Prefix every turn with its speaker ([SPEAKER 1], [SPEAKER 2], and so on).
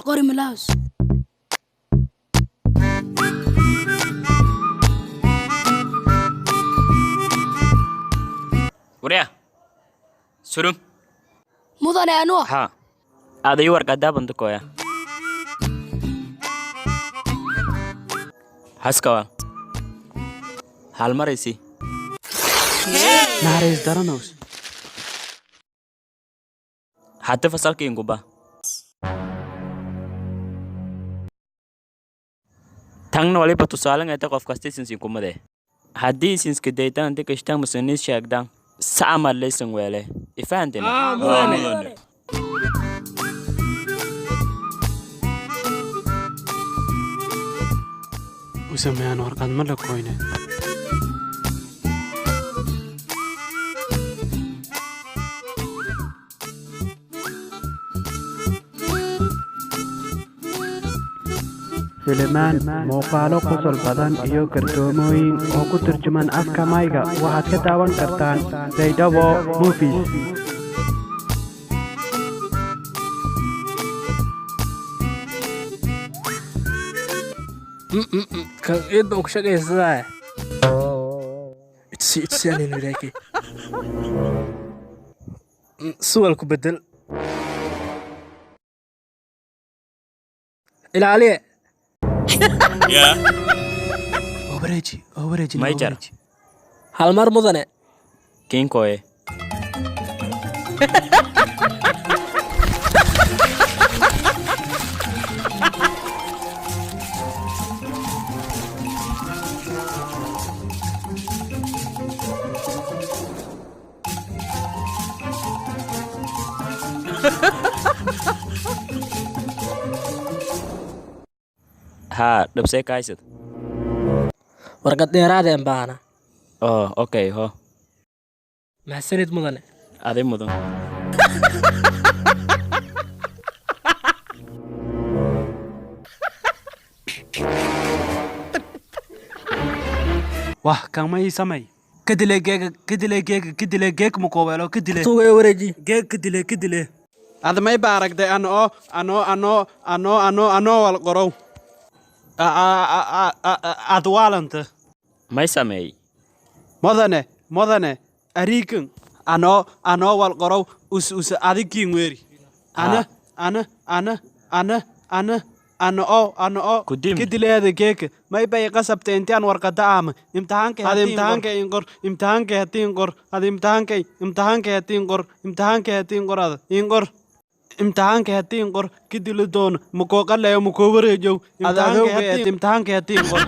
[SPEAKER 1] قري ملاوس
[SPEAKER 2] وريا سرم
[SPEAKER 1] مدن أنوح
[SPEAKER 2] ها هذا يورق قدام بندقويا حسكوا هالمريسي
[SPEAKER 3] نهاريس درنوس
[SPEAKER 2] حتى فصلك ينقبا تانغ نولي بتوصلنا إنت قف كاستي سنسيكم مده هدي سنس كديتا أنت كشتام مسنيس شاكدان سامر ليسن ويله إفهمتنا
[SPEAKER 3] مدن وسميان ورقان ملك كوينه فيلمان موقالو قصل بدن iyo kartoomooyin oo ku turjuman afka mayga waxaad ka daawan kartaan Daawo movies
[SPEAKER 4] kan eed baa ku shaqaysadaa it's yani niraki suwalku bedel ilaaliye
[SPEAKER 2] يا
[SPEAKER 3] overage
[SPEAKER 2] ما يجرى
[SPEAKER 4] hal mar mudane
[SPEAKER 2] كين كوي ها دبسي كايسد
[SPEAKER 4] warqad dheeraadeen baana
[SPEAKER 2] اوكي هو
[SPEAKER 4] mahsanid mudane
[SPEAKER 2] هذا مدن
[SPEAKER 3] wah kamay samay kadile geeg mukoobelo kadile
[SPEAKER 4] suuga wareeji
[SPEAKER 3] geeg kadile admay baaragday ano wal qorow adwaalanta
[SPEAKER 2] ما يسمي
[SPEAKER 3] modane ariikan ano wal qorow us adikin weeri ana
[SPEAKER 2] Kudim.
[SPEAKER 3] kidileeda geeka may bay qasabtay intaan warqada ama imtixaanka hatiin qor imtixaanka hatiin qor kidile doon muko qaleeyo muko wareejow imtixaanka hatiin qor